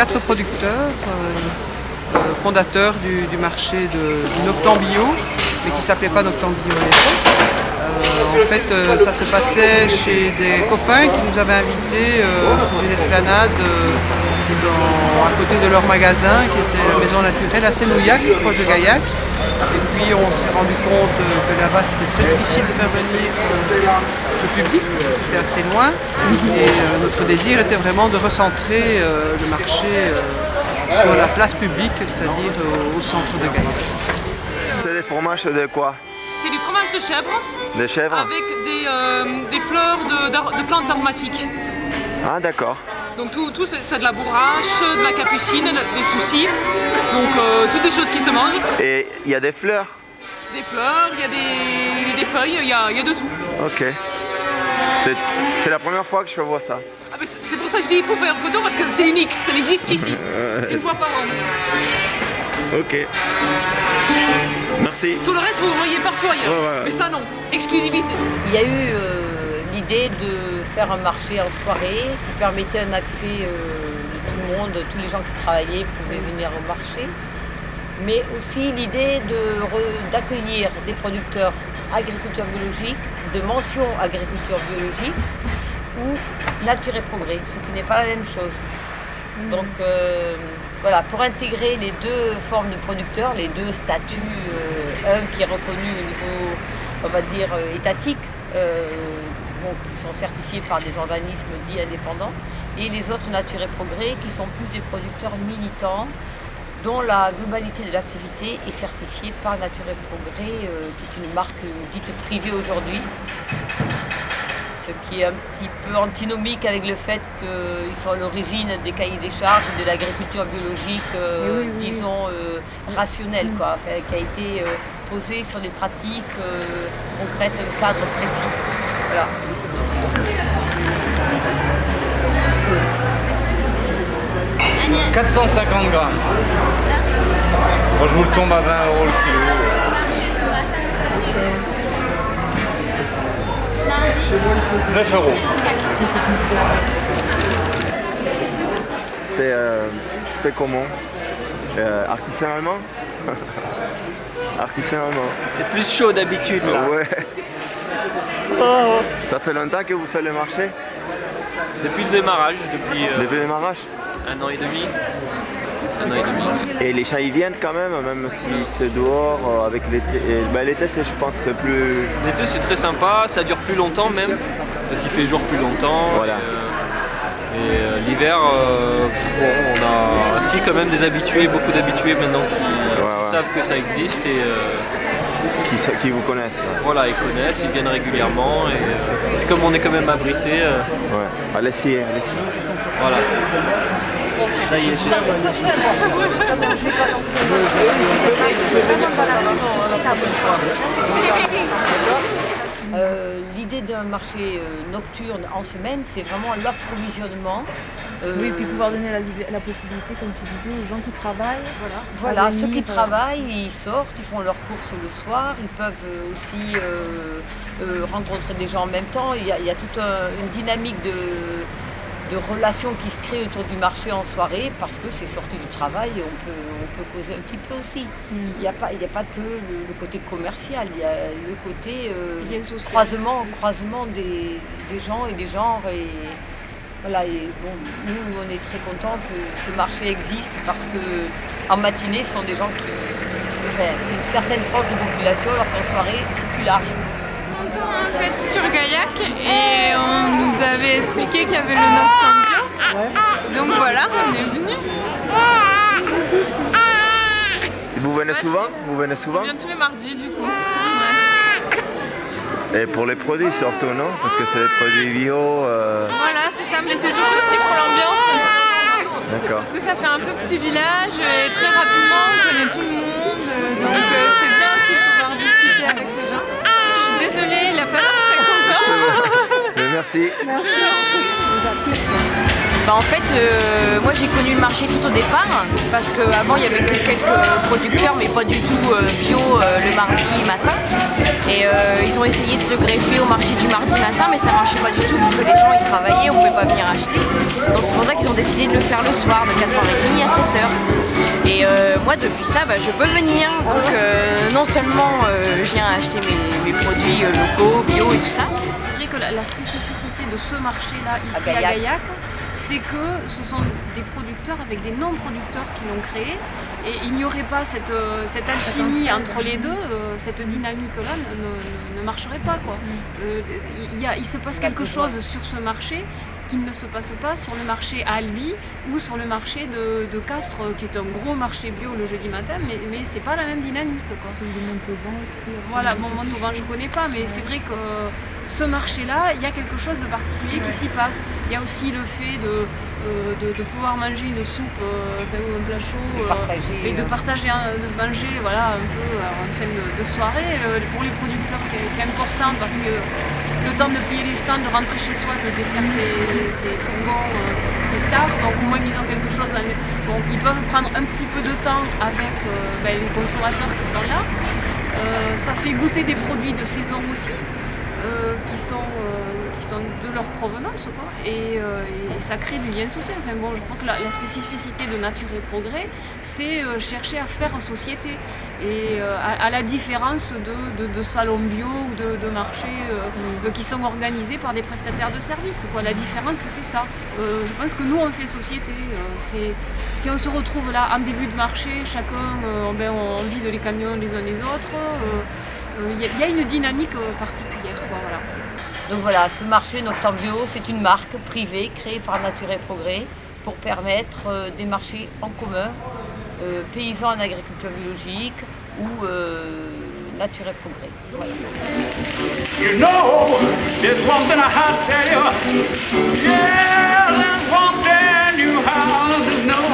4 producteurs fondateurs du marché du Noctan Bio, mais qui ne s'appelait pas Noctan Bio à l'époque. En fait, ça se passait chez des copains qui nous avaient invités sur une esplanade à côté de leur magasin, qui était la Maison Naturelle à Sénouillac, proche de Gaillac. Et puis on s'est rendu compte que là-bas c'était très difficile de faire venir le public, parce que c'était assez loin. Et notre désir était vraiment de recentrer le marché sur la place publique, c'est-à-dire au centre de Gaillac. C'est des fromages de quoi? C'est du fromage de chèvre. Des chèvres? Avec des fleurs de plantes aromatiques. Ah d'accord. Donc tout c'est de la bourrache, de la capucine, des soucis. Donc toutes des choses qui se mangent. Et il y a des fleurs? Des fleurs, il y a des feuilles, il y a de tout. Ok. C'est la première fois que je vois ça. Ah, c'est pour ça que je dis il faut faire une photo parce que c'est unique, ça n'existe qu'ici. Une fois par an. Ok. Merci. Tout le reste vous voyez partout ailleurs. Ouais. Mais ça non, exclusivité. Il y a eu l'idée de faire un marché en soirée qui permettait un accès de tout le monde, tous les gens qui travaillaient pouvaient venir au marché. Mais aussi l'idée d'accueillir des producteurs agriculture biologique, de mention agriculture biologique ou nature et progrès, ce qui n'est pas la même chose. Donc voilà, pour intégrer les deux formes de producteurs, les deux statuts, un qui est reconnu au niveau, on va dire, étatique, qui sont certifiés par des organismes dits indépendants, et les autres nature et progrès qui sont plus des producteurs militants, dont la globalité de l'activité est certifiée par Nature et Progrès, qui est une marque dite privée aujourd'hui. Ce qui est un petit peu antinomique avec le fait qu'ils sont à l'origine des cahiers des charges de l'agriculture biologique, disons, rationnelle, quoi, qui a été posée sur des pratiques concrètes, un cadre précis. Voilà. 450 grammes. Moi je vous le tombe à 20 € le kilo. « 9 €. C'est fait comment? Artisanalement? Artisanalement. C'est plus chaud d'habitude là. Ouais. Ça fait longtemps que vous faites le marché? Depuis le démarrage, depuis le démarrage? 1 an et demi. 1 an et demi. Et les gens ils viennent quand même si c'est dehors avec l'été. L'été c'est, je pense, c'est plus... L'été c'est très sympa, ça dure plus longtemps même, parce qu'il fait jour plus longtemps. Voilà. Et l'hiver, on a aussi quand même des habitués, beaucoup d'habitués maintenant qui savent que ça existe et qui vous connaissent. Voilà, ils connaissent, ils viennent régulièrement et comme on est quand même abrité. Allez-y. Voilà. Ça y est, c'est L'idée d'un marché nocturne en semaine, c'est vraiment l'approvisionnement. Oui, et puis pouvoir donner la possibilité, comme tu disais, aux gens qui travaillent. Voilà, ceux qui travaillent, ils sortent, ils font leurs courses le soir, ils peuvent aussi rencontrer des gens en même temps. Il y a toute une dynamique de relations qui se créent autour du marché en soirée parce que c'est sorti du travail et on peut causer un petit peu aussi. Il n'y a pas que le côté commercial, il y a le côté croisement des gens et des genres. Et voilà, et bon, nous on est très contents que ce marché existe parce que en matinée ce sont des gens c'est une certaine tranche de population alors qu'en soirée c'est plus large. En fait sur Gaillac et on nous avait expliqué qu'il y avait le Noctan Bio. Donc voilà, on est venus. Vous venez souvent? On vient tous les mardis du coup. Et pour les produits surtout, non? Parce que c'est des produits bio. Voilà, c'est ça, mais c'est surtout aussi pour l'ambiance. D'accord. Parce que ça fait un peu petit village et très rapidement on connaît tout le monde. Donc c'est bien aussi de pouvoir discuter avec les gens. Je suis désolée, il n'a pas l'air très content. Merci. En fait, moi j'ai connu le marché tout au départ parce qu'avant il y avait que quelques producteurs mais pas du tout bio le mardi matin et ils ont ont essayé de se greffer au marché du mardi matin, mais ça marchait pas du tout parce que les gens ils travaillaient, on pouvait pas venir acheter. Donc c'est pour ça qu'ils ont décidé de le faire le soir, de 4h30 à 7h. Et moi depuis ça, je peux venir. Donc non seulement je viens acheter mes produits locaux, bio et tout ça. C'est vrai que la spécificité de ce marché-là, ici à Gaillac, c'est que ce sont des producteurs avec des non-producteurs qui l'ont créé. Et il n'y aurait pas cette alchimie entre les deux, cette dynamique-là ne marcherait pas, quoi. Il se passe quelque chose sur ce marché qui ne se passe pas sur le marché à Albi ou sur le marché de Castres, qui est un gros marché bio le jeudi matin, mais c'est pas la même dynamique, quoi. Le Montauban aussi. Voilà, bon, Montauban je connais pas, mais c'est vrai que ce marché-là, il y a quelque chose de particulier qui s'y passe. Il y a aussi le fait de pouvoir manger une soupe ou un plat chaud et de partager, de manger voilà, un peu en fin de soirée. Pour les producteurs, c'est important parce que le temps de plier les stands, de rentrer chez soi, de défaire ses fourgons, ses staffs, donc au moins ils ont quelque chose dans bon, ils peuvent prendre un petit peu de temps avec les consommateurs qui sont là. Ça fait goûter des produits de saison aussi. Qui sont de leur provenance, quoi. Et ça crée du lien social. Enfin, bon, je crois que la spécificité de Nature et Progrès, c'est chercher à faire société. Et à la différence de salons bio ou de marchés qui sont organisés par des prestataires de services, quoi. La différence, c'est ça. Je pense que nous, on fait société. Si on se retrouve là en début de marché, chacun on vide les camions les uns les autres. Il y a une dynamique particulière, quoi, voilà. Donc voilà, ce marché Noctembre Bio, c'est une marque privée créée par Nature et Progrès pour permettre des marchés en commun, paysans en agriculture biologique ou Nature et Progrès. Voilà. You know, there's one thing I have to tell you. Yeah, there's one thing you have to know.